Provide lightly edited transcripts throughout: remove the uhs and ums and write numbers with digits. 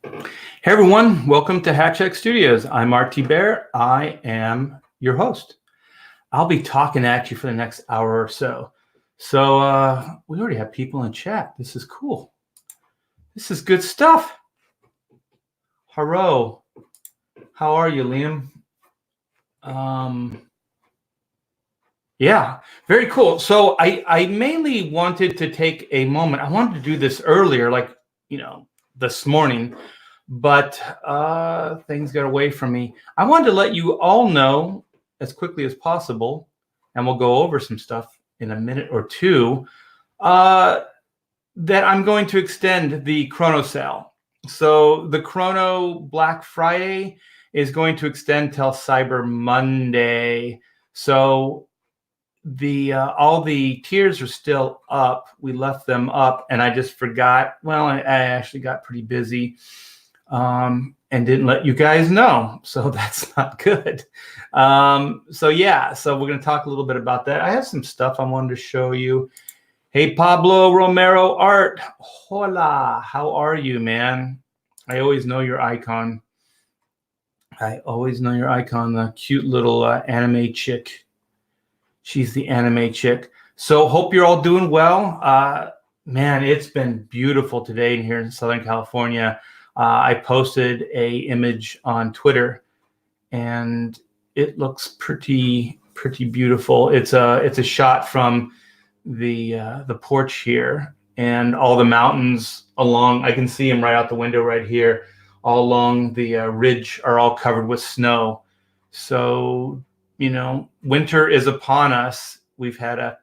Hey everyone, welcome to Hatcheck Studios. I'm RT Bear. I am your host. I'll be talking at you for the next hour or so. So we already have people in chat. This is cool. This is good stuff. Hello. How are you, Liam? Yeah, very cool. So I mainly wanted to take a moment. I wanted to do this earlier, this morning, but things got away from me. I wanted to let you all know as quickly as possible, and we'll go over some stuff in a minute or two, that I'm going to extend the Crono sale. So the Crono Black Friday is going to extend till Cyber Monday. So the all the tiers are still up. We left them up, and I just forgot. Well, I actually got pretty busy and didn't let you guys know, so that's not good. So we're going to talk a little bit about that. I have some stuff I wanted to show you. Hey, Pablo Romero Art, hola, how are you, man? I always know your icon. The cute little anime chick. She's the anime chick. So hope you're all doing well. Man, it's been beautiful today here in Southern California. I posted a image on Twitter, and it looks pretty beautiful. It's a shot from the porch here, and all the mountains along. I can see them right out the window right here. All along the ridge are all covered with snow. So winter is upon us. We've had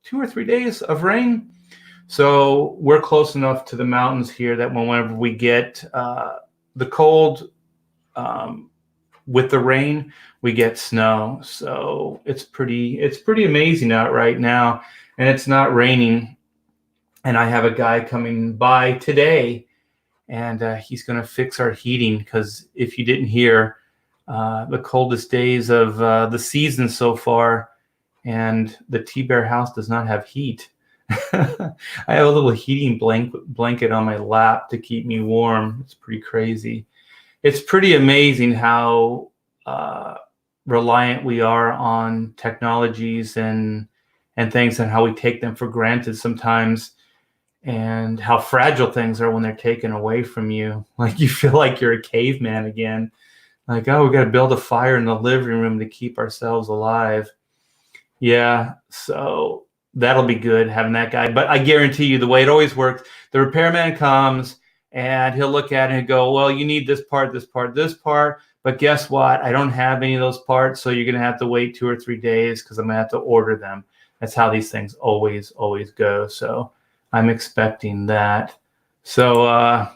2 or 3 days of rain. So we're close enough to the mountains here that whenever we get the cold with the rain, we get snow. So it's pretty amazing out right now, and it's not raining. And I have a guy coming by today, and he's going to fix our heating, because if you didn't hear, the coldest days of the season so far, and the T-Bear house does not have heat. I have a little heating blanket on my lap to keep me warm. It's pretty crazy. It's pretty amazing how reliant we are on technologies and things, and how we take them for granted sometimes, and how fragile things are when they're taken away from you. Like, you feel like you're a caveman again. Like, oh, we got to build a fire in the living room to keep ourselves alive. Yeah, so that'll be good having that guy. But I guarantee you, the way it always works, the repairman comes and he'll look at it and go, well, you need this part, this part, this part. But guess what? I don't have any of those parts, so you're going to have to wait 2 or 3 days, because I'm going to have to order them. That's how these things always go. So I'm expecting that. So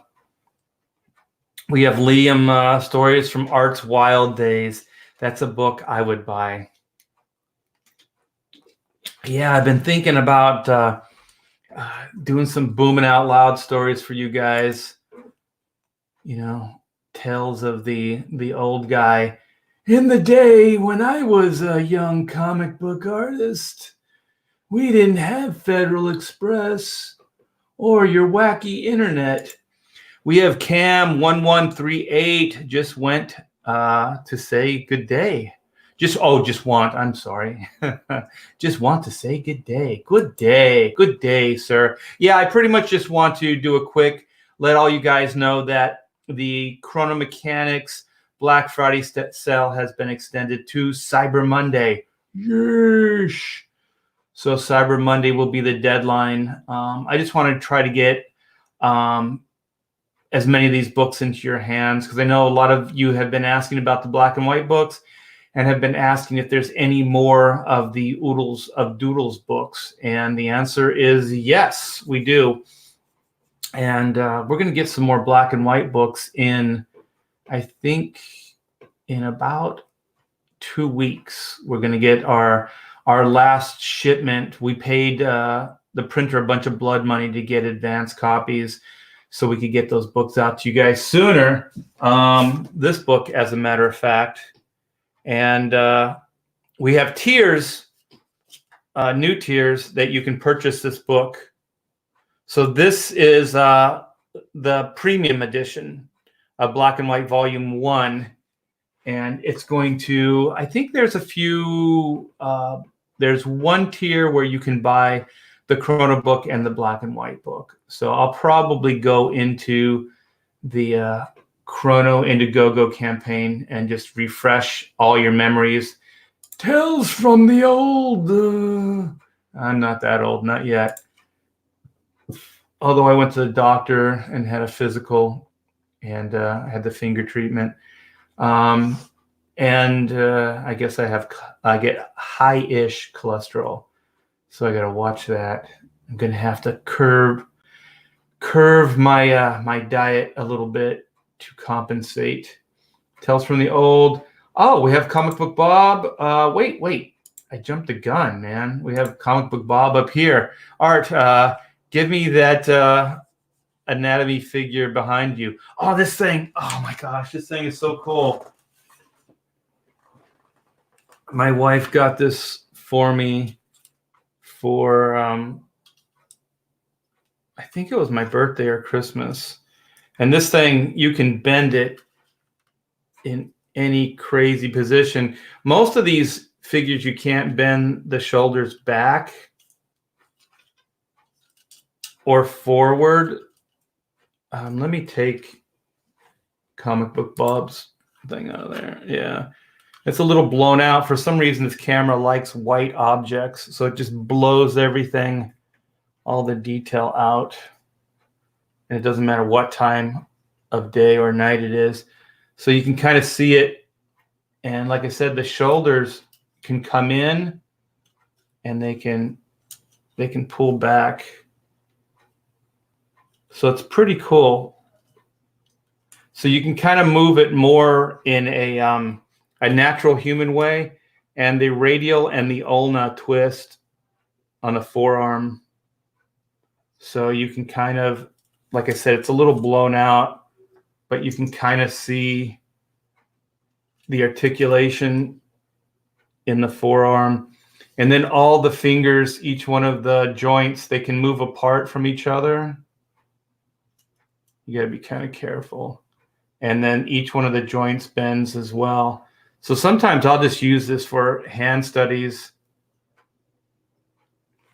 we have Liam, Stories from Art's Wild Days. That's a book I would buy. Yeah, I've been thinking about doing some booming out loud stories for you guys. Tales of the old guy. In the day when I was a young comic book artist, we didn't have Federal Express or your wacky internet. We have Cam 1138 just went to say good day. Just want to say good day. Good day, sir. Yeah, I pretty much just want to do a quick, let all you guys know that the Crono Mechanics Black Friday sale has been extended to Cyber Monday. Yeesh. So Cyber Monday will be the deadline. I just want to try to get as many of these books into your hands, because I know a lot of you have been asking about the black and white books, and have been asking if there's any more of the Oodles of Doodles books. And the answer is yes, we do. And we're going to get some more black and white books in, I think, in about 2 weeks. We're going to get our last shipment. We paid the printer a bunch of blood money to get advance copies, so we could get those books out to you guys sooner. This book, as a matter of fact. And we have tiers, new tiers, that you can purchase this book. So this is the premium edition. a black and white volume 1. And it's going to, I think there's a few, there's one tier where you can buy the Crono book and the black and white book. So I'll probably go into the Chrono Indiegogo campaign and just refresh all your memories. Tales from the old. I'm not that old, not yet. Although I went to the doctor and had a physical, and I had the finger treatment. And I guess I get high-ish cholesterol, so I got to watch that. I'm gonna have to curve my my diet a little bit to compensate. Tales from the old. Oh, we have Comic Book Bob. Wait. I jumped the gun, man. We have Comic Book Bob up here. Art, give me that anatomy figure behind you. Oh, this thing. Oh my gosh, this thing is so cool. My wife got this for me for I think it was my birthday or Christmas. And this thing, you can bend it in any crazy position. Most of these figures, you can't bend the shoulders back or forward. Let me take Comic Book Bob's thing out of there. Yeah. It's a little blown out. For some reason, this camera likes white objects, so it just blows everything, all the detail out. And it doesn't matter what time of day or night it is. So you can kind of see it. And like I said, the shoulders can come in and they can pull back. So it's pretty cool. So you can kind of move it more in a natural human way, and the radial and the ulna twist on the forearm. So you can kind of, like I said, it's a little blown out, but you can kind of see the articulation in the forearm. And then all the fingers, each one of the joints, they can move apart from each other. You got to be kind of careful. And then each one of the joints bends as well. So sometimes I'll just use this for hand studies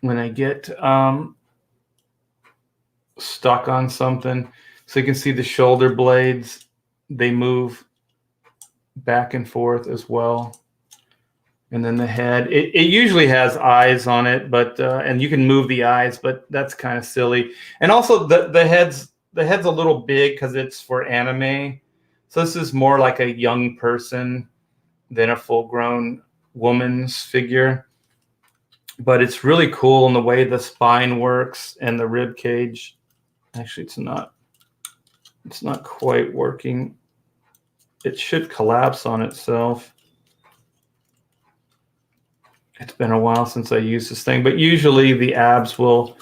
when I get stuck on something. So you can see the shoulder blades, they move back and forth as well. And then the head, it usually has eyes on it, but and you can move the eyes, but that's kind of silly. And also the head's a little big because it's for anime. So this is more like a young person than a full-grown woman's figure. But it's really cool in the way the spine works and the rib cage. Actually, it's not quite working. It should collapse on itself. It's been a while since I used this thing, but usually the abs will,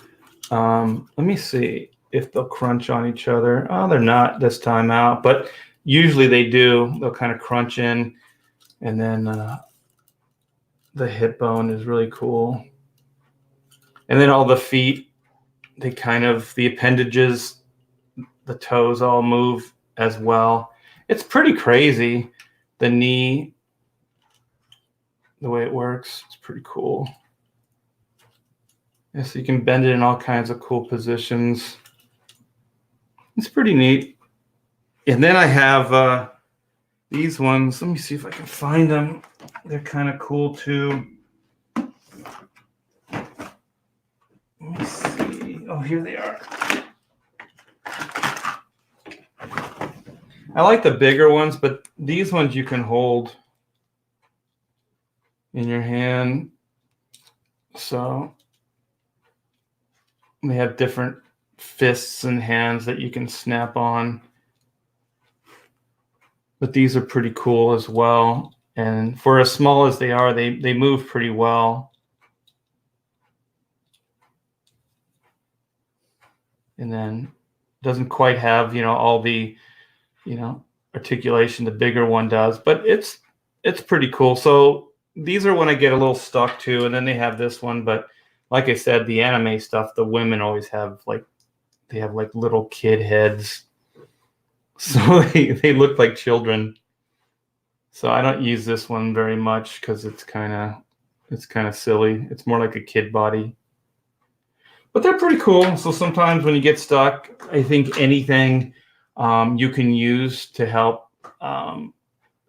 let me see if they'll crunch on each other. Oh, they're not this time out, but usually they do. They'll kind of crunch in, and then the hip bone is really cool. And then all the feet, the appendages, the toes all move as well. It's pretty crazy. The knee, the way it works, it's pretty cool. Yeah, so you can bend it in all kinds of cool positions. It's pretty neat. And then I have these ones. Let me see if I can find them. They're kind of cool too. Let me see. Oh, here they are. I like the bigger ones, but these ones you can hold in your hand. So they have different fists and hands that you can snap on. But these are pretty cool as well. And for as small as they are, they move pretty well. And then doesn't quite have, all the, articulation the bigger one does, but it's pretty cool. So these are when I get a little stuck too. And then they have this one, but like I said, the anime stuff, the women always have they have little kid heads. So they look like children. So I don't use this one very much because it's kind of silly. It's more like a kid body. But they're pretty cool. So sometimes when you get stuck, I think anything you can use to help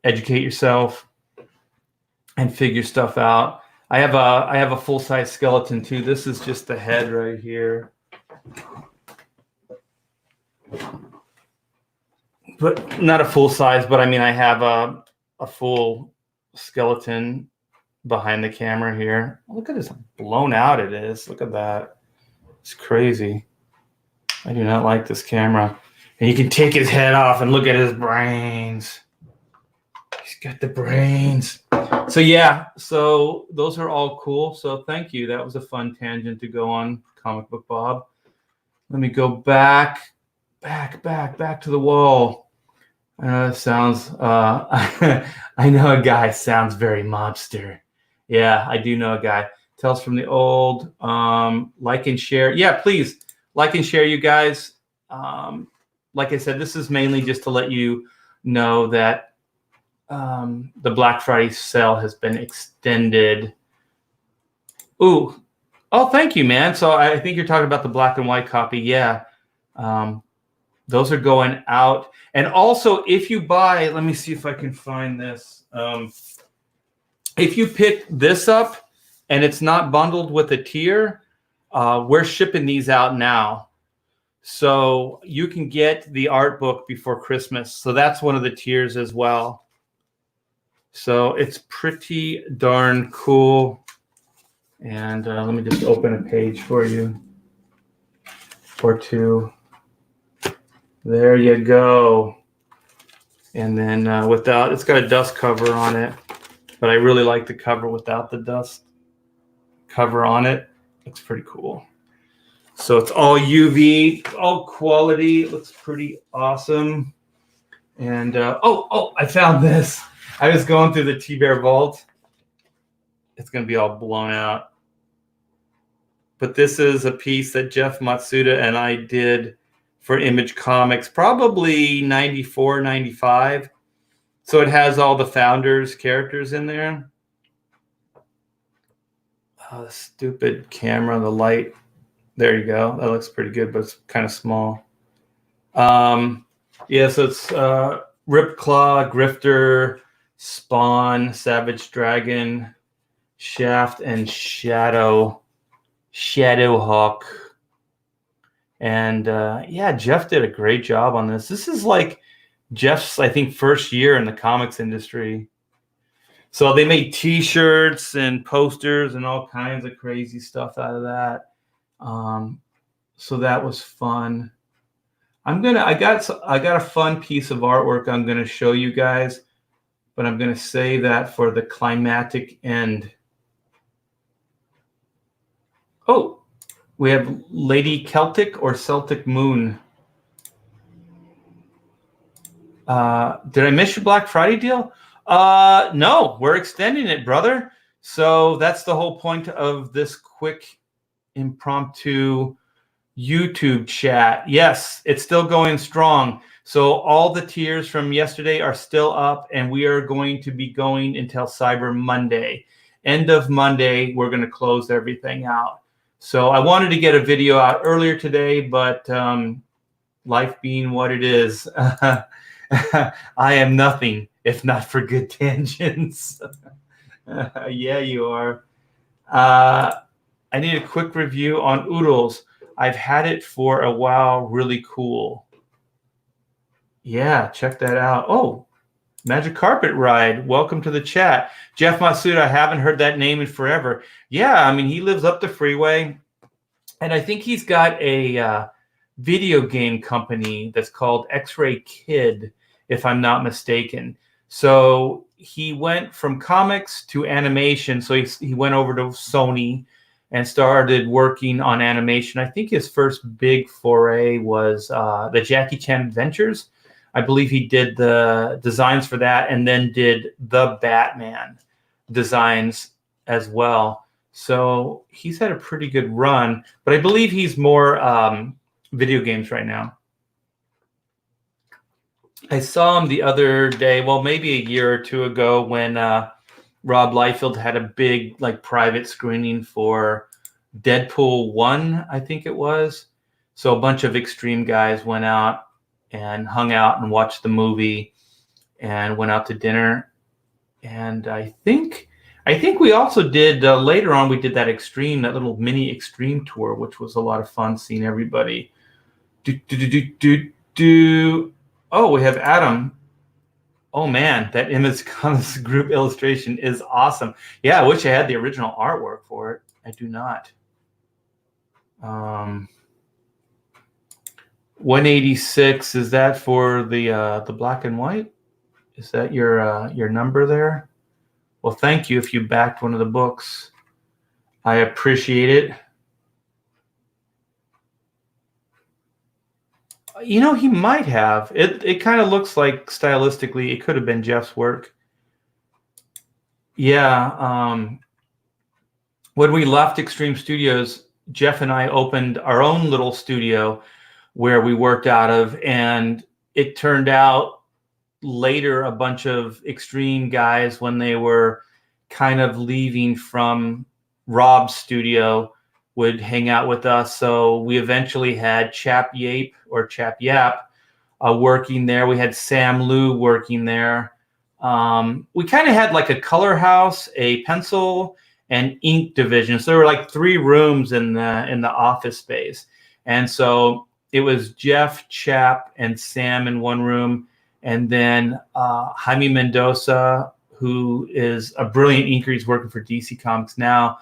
educate yourself and figure stuff out. I have a full-size skeleton too. This is just the head right here. But not a full size, but I mean I have a full skeleton behind the camera here. Look at how blown out it is. Look at that. It's crazy. I do not like this camera. And you can take his head off and look at his brains. He's got the brains. So yeah, so those are all cool. So thank you. That was a fun tangent to go on, Comic Book Bob. Let me go back to the wall. I know it sounds, I know a guy sounds very mobster. Yeah, I do know a guy. Tales from the old, like and share. Yeah, please like and share, you guys. Like I said, this is mainly just to let you know that the Black Friday sale has been extended. Ooh, oh, thank you, man. So I think you're talking about the black and white copy. Yeah. Those are going out. And also, if you buy, let me see if I can find this. If you pick this up and it's not bundled with a tier, we're shipping these out now. So you can get the art book before Christmas. So that's one of the tiers as well. So it's pretty darn cool. And let me just open a page for you or two. There you go. And then without, it's got a dust cover on it, but I really like the cover without the dust cover on it. Looks pretty cool. So it's all UV, all quality. It looks pretty awesome. And oh, I found this. I was going through the T-Bear vault. It's going to be all blown out. But this is a piece that Jeff Matsuda and I did for Image Comics, probably 94, 95. So it has all the Founders characters in there. Oh, the stupid camera, the light. There you go. That looks pretty good, but it's kind of small. Yeah, so it's Ripclaw, Grifter, Spawn, Savage Dragon, Shaft, and Shadowhawk. And yeah, Jeff did a great job on this. This is like Jeff's, I think, first year in the comics industry. So they made T-shirts and posters and all kinds of crazy stuff out of that. So that was fun. I got a fun piece of artwork I'm gonna show you guys, but I'm gonna save that for the climatic end. Oh, we have Lady Celtic or Celtic Moon. Did I miss your Black Friday deal? No, we're extending it, brother. So that's the whole point of this quick impromptu YouTube chat. Yes, it's still going strong. So all the tiers from yesterday are still up, and we are going to be going until Cyber Monday. End of Monday, we're going to close everything out. So I wanted to get a video out earlier today, but life being what it is, I am nothing if not for good tangents. Yeah, you are. I need a quick review on Oodles. I've had it for a while. Really cool. Yeah, check that out. Oh, Magic Carpet Ride. Welcome to the chat. Jeff Matsuda, I haven't heard that name in forever. Yeah, I mean, he lives up the freeway. And I think he's got a video game company that's called X-Ray Kid, if I'm not mistaken. So he went from comics to animation. So he went over to Sony and started working on animation. I think his first big foray was the Jackie Chan Adventures. I believe he did the designs for that and then did the Batman designs as well. So he's had a pretty good run, but I believe he's more video games right now. I saw him the other day, well, maybe a year or two ago, when Rob Liefeld had a big like private screening for Deadpool 1, I think it was. So a bunch of extreme guys went out and hung out and watched the movie and went out to dinner. And I think we also did later on, we did that little mini extreme tour, which was a lot of fun seeing everybody. Oh, we have Adam. Oh man, that image comics group illustration is awesome. Yeah, I wish I had the original artwork for it. I do not. 186, is that for the black and white? Is that your number there? Well, thank you if you backed one of the books. I appreciate it. You know, he might have. It kind of looks like stylistically it could have been Jeff's work. Yeah. When we left Extreme Studios, Jeff and I opened our own little studio where we worked out of, and it turned out later a bunch of extreme guys, when they were kind of leaving from Rob's studio, would hang out with us. So we eventually had Chap Yap working there. We had Sam Liu working there. We kind of had like a color house, a pencil and ink division. So there were like 3 rooms in the office space. And so it was Jeff, Chap, and Sam in one room. And then Jaime Mendoza, who is a brilliant inker. He's working for DC Comics now.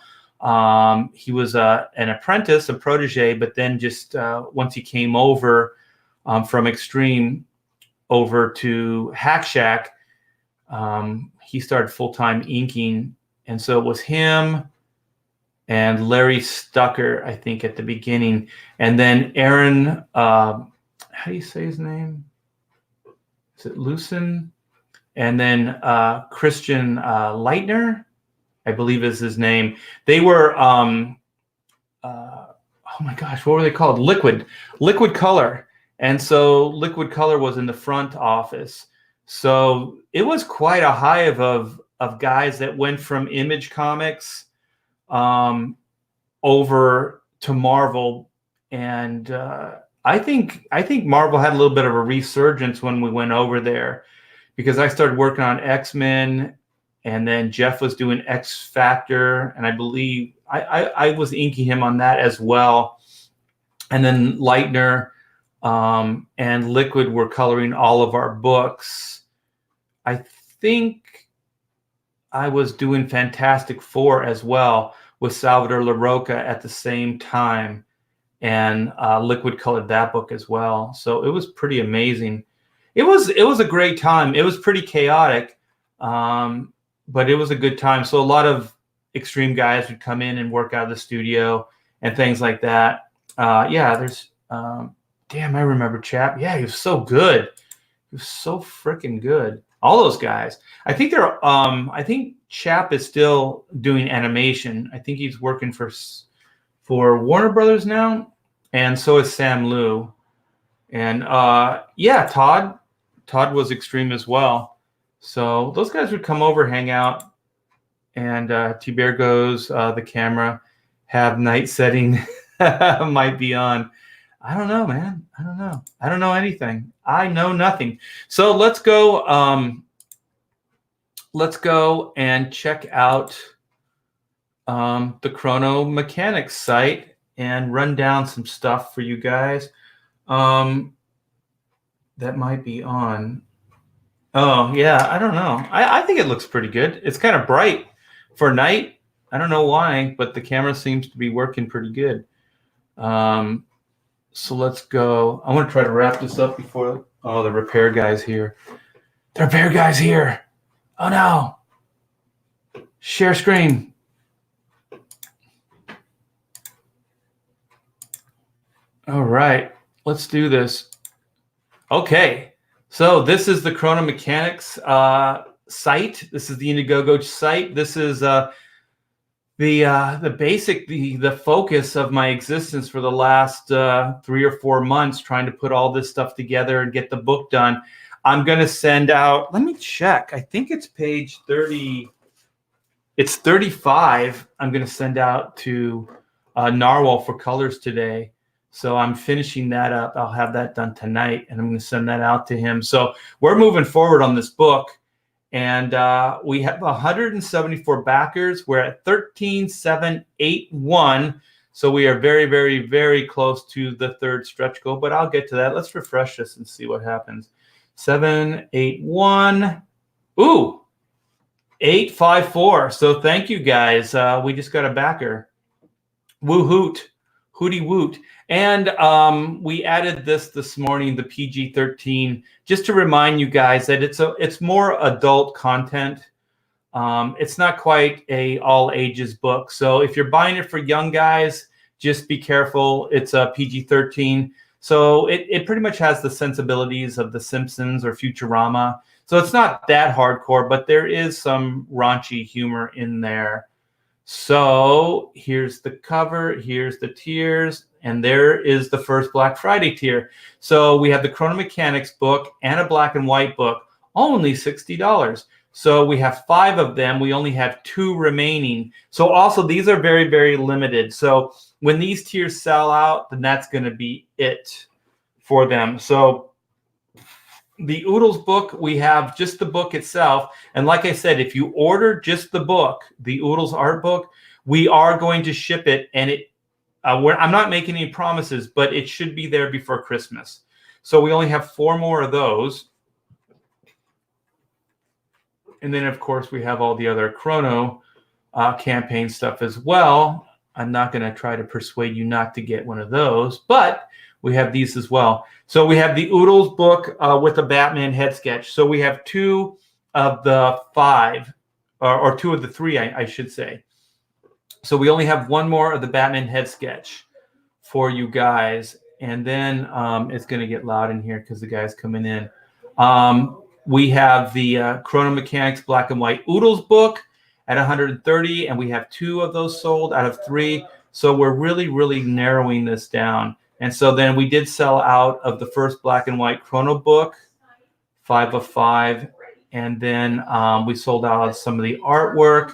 He was an apprentice, a protege, but then just once he came over from Extreme over to Hack Shack, he started full-time inking. And so it was him and Larry Stucker, I think, at the beginning. And then Aaron, how do you say his name? Is it Lucen? And then Christian Leitner, I believe is his name. They were, oh my gosh, what were they called? Liquid Color. And so Liquid Color was in the front office. So it was quite a hive of guys that went from Image Comics over to Marvel. And I think Marvel had a little bit of a resurgence when we went over there, because I started working on X-Men, and then Jeff was doing X Factor, and I believe I was inking him on that as well. And then Leitner and Liquid were coloring all of our books. I think I was doing Fantastic Four as well with Salvador LaRocca at the same time, and Liquid colored that book as well. So it was pretty amazing. It was a great time. It was pretty chaotic, but it was a good time. So a lot of extreme guys would come in and work out of the studio and things like that. Yeah, there's damn, I remember Chap. Yeah, he was so good. He was so freaking good. All those guys. I think they're I think Chap is still doing animation. I think he's working for Warner Brothers now, and so is Sam Liu. And yeah, Todd was extreme as well. So those guys would come over, hang out, and T-Bear goes, the camera, have night setting might be on. I don't know, man. I don't know. I don't know anything. I know nothing. So let's go and check out the Crono Mechanics site and run down some stuff for you guys that might be on. Oh, yeah, I don't know. I think it looks pretty good. It's kind of bright for night. I don't know why, but the camera seems to be working pretty good. So let's go. I want to try to wrap this up before... Oh, the repair guy's here. The repair guy's here. Oh, no. Share screen. All right. Let's do this. Okay. So this is the Crono Mechanics site. This is the Indiegogo site. This is the focus of my existence for the last 3 or 4 months, trying to put all this stuff together and get the book done. I'm going to send out, let me check. I think it's page 30. It's 35. I'm going to send out to Narwhal for colors today. So I'm finishing that up. I'll have that done tonight, and I'm going to send that out to him. So we're moving forward on this book, and we have 174 backers. We're at 13,781. So we are very, very, very close to the third stretch goal, but I'll get to that. Let's refresh this and see what happens. 781. Ooh, 854. So thank you guys. We just got a backer. Woo hoot, hooty woot. And we added this morning, the PG-13, just to remind you guys that it's more adult content. It's not quite a all ages book. So if you're buying it for young guys, just be careful. It's a PG-13. So it pretty much has the sensibilities of The Simpsons or Futurama. So it's not that hardcore, but there is some raunchy humor in there. So here's the cover, here's the tiers, and there is the first Black Friday tier. So we have the Crono Mechanics book and a black and white book, only $60. So we have 5 of them. We only have 2 remaining. So also these are very, very limited. So when these tiers sell out, then that's going to be it for them. So the Oodles book, we have just the book itself. And like I said, if you order just the book, the Oodles art book, we are going to ship it. And I'm not making any promises, but it should be there before Christmas. So we only have 4 more of those. And then, of course, we have all the other Crono campaign stuff as well. I'm not going to try to persuade you not to get one of those, but we have these as well. So we have the Oodles book with a Batman head sketch. So we have 2 of the 5, or 2 of the 3, I should say. So we only have 1 more of the Batman head sketch for you guys. And then it's going to get loud in here because the guy's coming in. We have the Crono Mechanics black and white Oodles book at 130, and we have 2 of those sold out of 3. So we're really, really narrowing this down. And so then we did sell out of the first black and white Crono book, 5 of 5. And then we sold out of some of the artwork.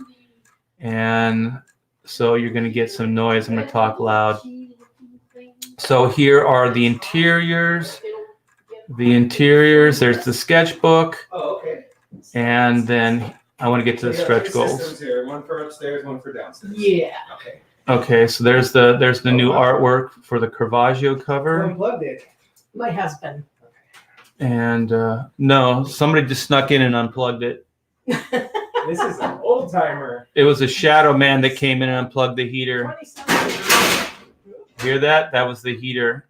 And so you're going to get some noise. I'm going to talk loud. So here are the interiors. There's the sketchbook. Oh, okay. And then I want to get to the stretch goals. Here. One for upstairs, one for downstairs. Yeah. Okay. Okay, so there's the new artwork for the Caravaggio cover. Unplugged it. My husband. And no, somebody just snuck in and unplugged it. This is an old timer. It was a shadow man that came in and unplugged the heater. Hear that? That was the heater.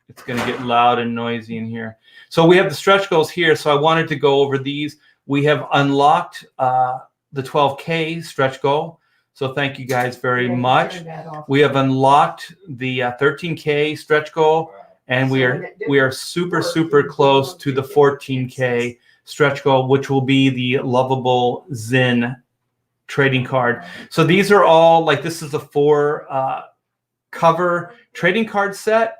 It's going to get loud and noisy in here. So we have the stretch goals here. So I wanted to go over these. We have unlocked the 12K stretch goal. So thank you guys very much. We have unlocked the 13K stretch goal, and we are super, super close to the 14K stretch goal, which will be the lovable Zen trading card. So these are all like, this is a 4 cover trading card set.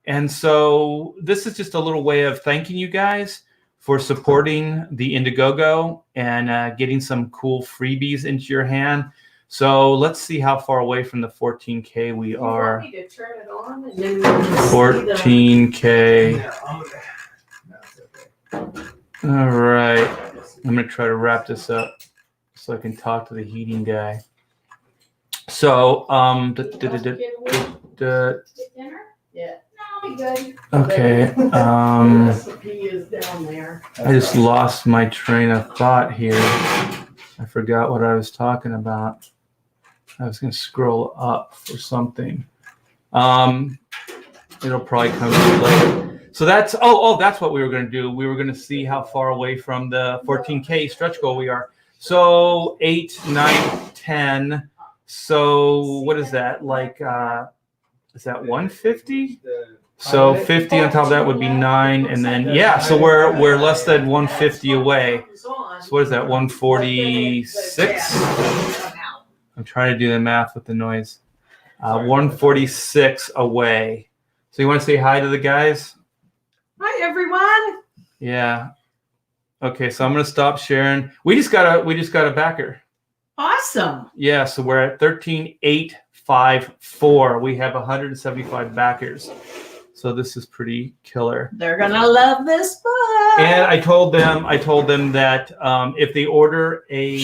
And so this is just a little way of thanking you guys for supporting the Indiegogo and getting some cool freebies into your hand. So let's see how far away from the 14K we are. You want me to turn it on and then 14K. All right. I'm going to try to wrap this up so I can talk to the heating guy. So, Yeah. No, I'll be good. okay. Recipe is down there. I just lost my train of thought here. I forgot what I was talking about. I was going to scroll up for something. It'll probably come to later. So that's, that's what we were going to do. We were going to see how far away from the 14K stretch goal we are. So 8, 9, 10. So what is that? Like, is that 150? So 50 on top of that would be 9. And then, yeah, so we're less than 150 away. So what is that, 146? I'm trying to do the math with the noise. 146 away. So you want to say hi to the guys? Hi, everyone. Yeah. Okay, so I'm gonna stop sharing. We just got a backer. Awesome. Yeah, so we're at 13,854. We have 175 backers. So this is pretty killer. They're gonna love this book. And I told them that if they order a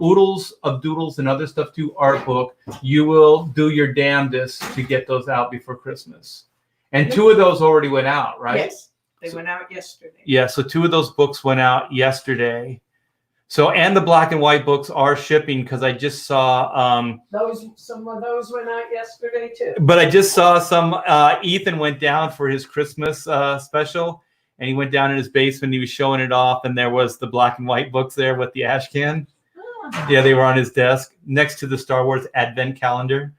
oodles of doodles and other stuff to art book, you will do your damnedest to get those out before Christmas. And 2 of those already went out, right? Yes, they went out yesterday. Yeah, so 2 of those books went out yesterday. So, and the black and white books are shipping because I just saw Some of those went out yesterday too. but I just saw some Ethan went down for his Christmas special, and he went down in his basement, he was showing it off, and there was the black and white books there with the ash can. Ah. Yeah, they were on his desk next to the Star Wars Advent calendar.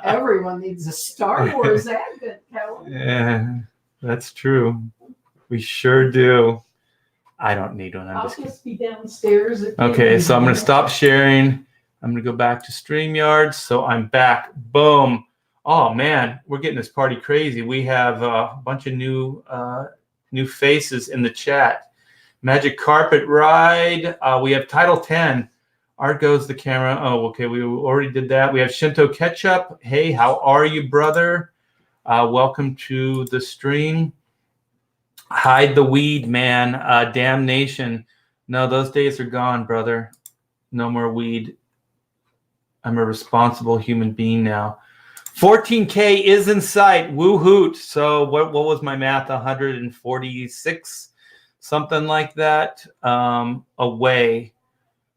Everyone needs a Star Wars Advent calendar. Yeah, that's true. We sure do. I don't need one. I'm I'll just kidding. just be downstairs. If you Okay, need so I'm going one. to stop sharing. I'm going to go back to StreamYard. So I'm back. Boom. Oh, man, we're getting this party crazy. We have a bunch of new faces in the chat. Magic Carpet Ride. We have Title 10. Art Goes the Camera. Oh, okay, we already did that. We have Shinto Ketchup. Hey, how are you, brother? Welcome to the stream. Hide the Weed, man. Damnation. No, those days are gone, brother. No more weed. I'm a responsible human being now. 14K is in sight. Woo hoot. So what was my math? 146, something like that, away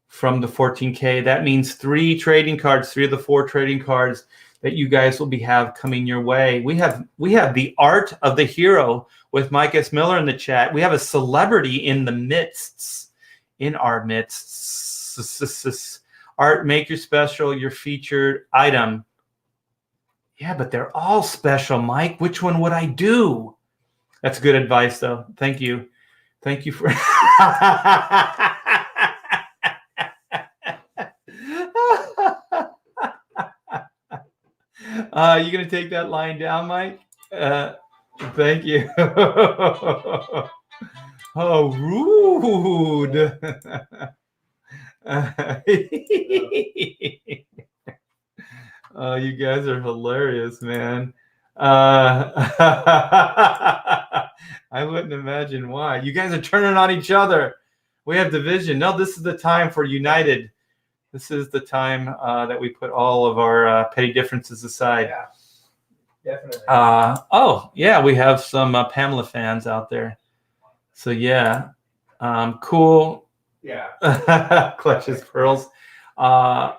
from the 14K. That means 3 trading cards, 3 of the 4 trading cards that you guys will have coming your way. We have the Art of the Hero with Mike S. Miller in the chat. We have a celebrity in the midst, in our midst. Art, make your special, your featured item. Yeah, but they're all special, Mike. Which one would I do? That's good advice, though. Thank you. Thank you for... You gonna take that line down, Mike? Thank you. Oh, rude. Oh, you guys are hilarious, man. I wouldn't imagine why. You guys are turning on each other. We have division. No, this is the time for united. This is the time that we put all of our petty differences aside. Yeah, definitely. Oh, yeah, we have some Pamela fans out there. So, yeah, cool. Yeah. Clutches pearls. Yeah.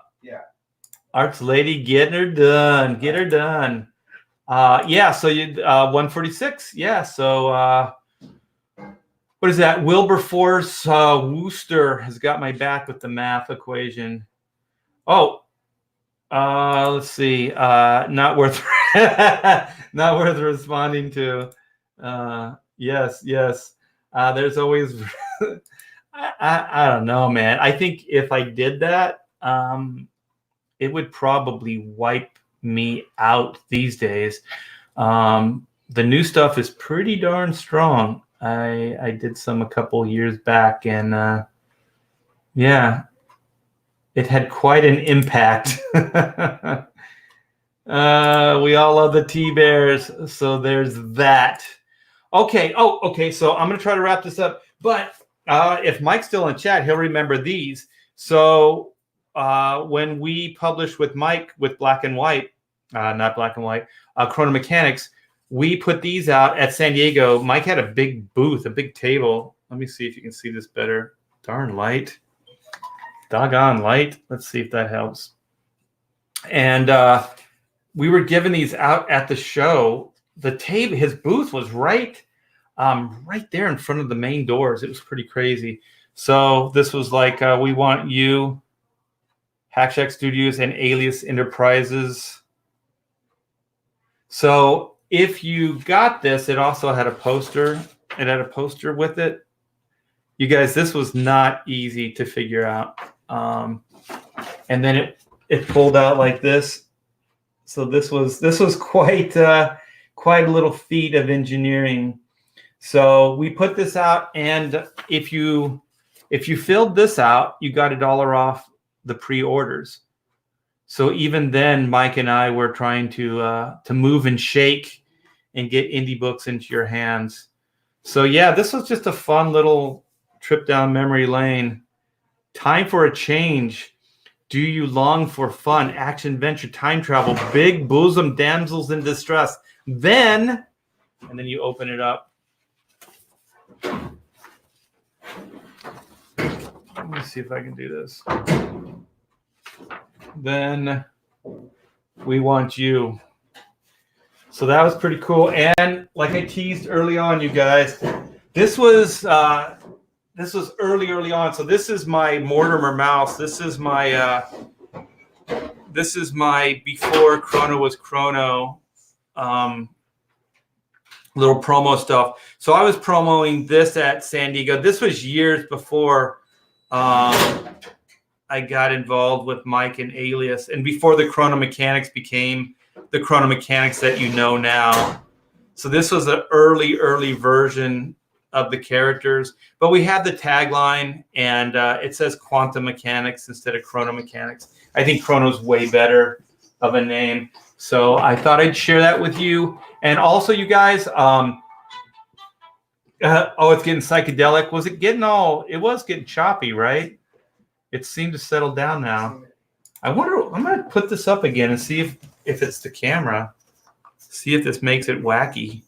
Arts lady, get her done. Get her done. Yeah, so you 146. Yeah, so what is that? Wilberforce Wooster has got my back with the math equation. Oh, let's see. Not worth not worth responding to. Yes. There's always I don't know, man. I think if I did that, it would probably wipe me out these days. The new stuff is pretty darn strong. I did some a couple years back, and yeah, it had quite an impact. We all love the T-Bears, so there's that. Okay. Oh, okay. So I'm gonna try to wrap this up, but if Mike's still in chat, he'll remember these. So when we published with Mike with Black and White, not Black and White, Crono Mechanics, we put these out at San Diego. Mike had a big booth, a big table. Let me see if you can see this better. Darn light. Doggone light. Let's see if that helps. And we were giving these out at the show. The table, his booth was right there in front of the main doors. It was pretty crazy. So this was like, we want you, Hackshack Studios and Alias Enterprises. So if you got this, it also had a poster. It had a poster with it. You guys, this was not easy to figure out. And then it pulled out like this. So this was quite a little feat of engineering. So we put this out, and if you filled this out, you got $1 off the pre-orders. So even then, Mike and I were trying to move and shake and get indie books into your hands. So yeah, this was just a fun little trip down memory lane. Time for a change. Do you long for fun, action, adventure, time travel, big bosom damsels in distress? Then, and then you open it up. Let me see if I can do this. Then we want you. So that was pretty cool. And like I teased early on, you guys, this was early on. So this is my Mortimer mouse. This is my before Crono was Crono little promo stuff. So I was promoting this at San Diego. This was years before I got involved with Mike and Alias, and before the Crono Mechanics became the Crono Mechanics that you know now. So this was an early version of the characters, but we have the tagline, and it says Quantum Mechanics instead of Crono Mechanics. I think Chrono's way better of a name, so I thought I'd share that with you. And also, you guys, oh, it's getting psychedelic. Was it getting all? It was getting choppy, right? It seemed to settle down now. I wonder. I'm going to put this up again and see if it's the camera. See if this makes it wacky.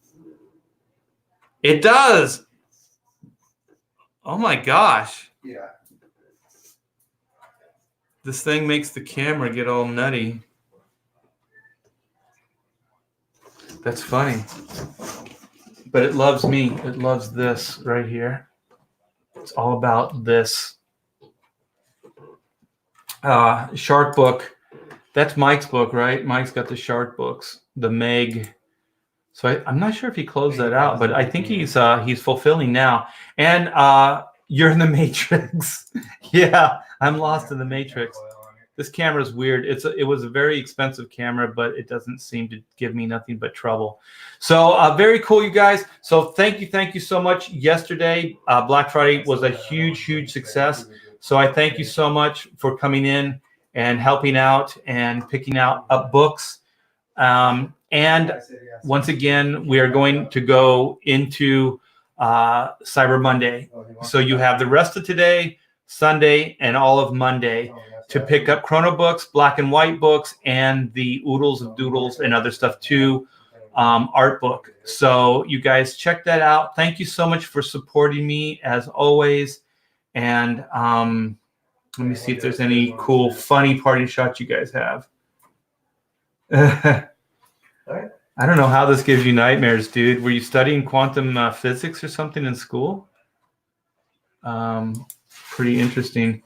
It does. Oh my gosh. Yeah. This thing makes the camera get all nutty. That's funny. But it loves me. It loves this right here. It's all about this. Shark book. That's Mike's book, right? Mike's got the shark books, the Meg. So I'm not sure if he closed that out, but I think he's fulfilling now. And you're in the Matrix. Yeah, I'm lost in the Matrix. This camera is weird. It was a very expensive camera, but it doesn't seem to give me nothing but trouble. So very cool, you guys. So thank you so much. Yesterday, Black Friday was a huge success. So I thank you so much for coming in and helping out and picking out up books. And once again, we are going to go into Cyber Monday. So you have the rest of today, Sunday, and all of Monday to pick up Crono books, black and white books, and the Oodles of Doodles and other stuff too, art book. So you guys check that out. Thank you so much for supporting me as always. And let me see if there's any cool, funny party shots you guys have. I don't know how this gives you nightmares, dude. Were you studying quantum physics or something in school? Pretty interesting.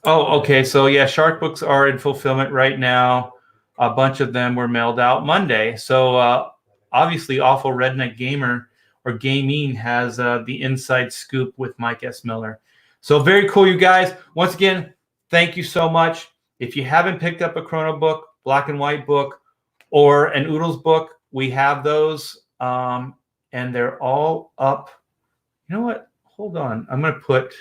Oh, okay. So yeah, shark books are in fulfillment right now. A bunch of them were mailed out Monday. So obviously, Awful Redneck Gamer or Gaming has the inside scoop with Mike S. Miller. So very cool, you guys. Once again, thank you so much. If you haven't picked up a Crono book, black and white book, or an Oodles book, we have those, and they're all up. You know what? Hold on. I'm going to put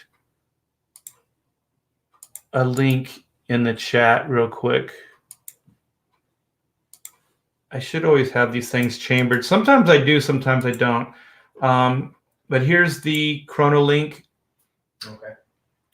a link in the chat real quick. I should always have these things chambered. Sometimes I do, sometimes I don't. But here's the Crono link. Okay.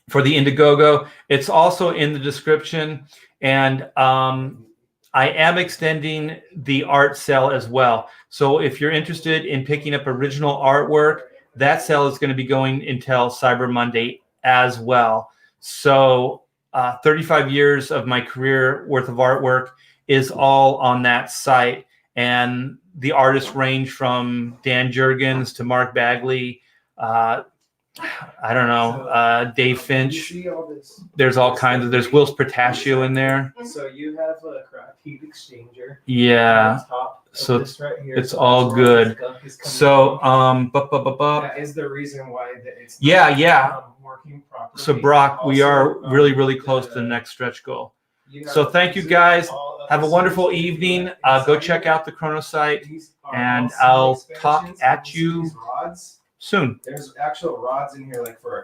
For the Indiegogo. It's also in the description. And I am extending the art sale as well. So if you're interested in picking up original artwork, that sale is going to be going until Cyber Monday as well. So 35 years of my career worth of artwork is all on that site. And the artists range from Dan Jurgens to Mark Bagley, I don't know, Dave Finch. There's all kinds of, there's Will's Portaccio in there. So you have a heat exchanger. Yeah. So right here, it's all good. So, that is the reason why it's working properly. So Brock, we are really close to the next stretch goal. So thank you guys. Have a wonderful evening. Go check out the Crono site, These are and all I'll seam talk expansions. at You see you these rods. soon. There's actual rods in here, like for a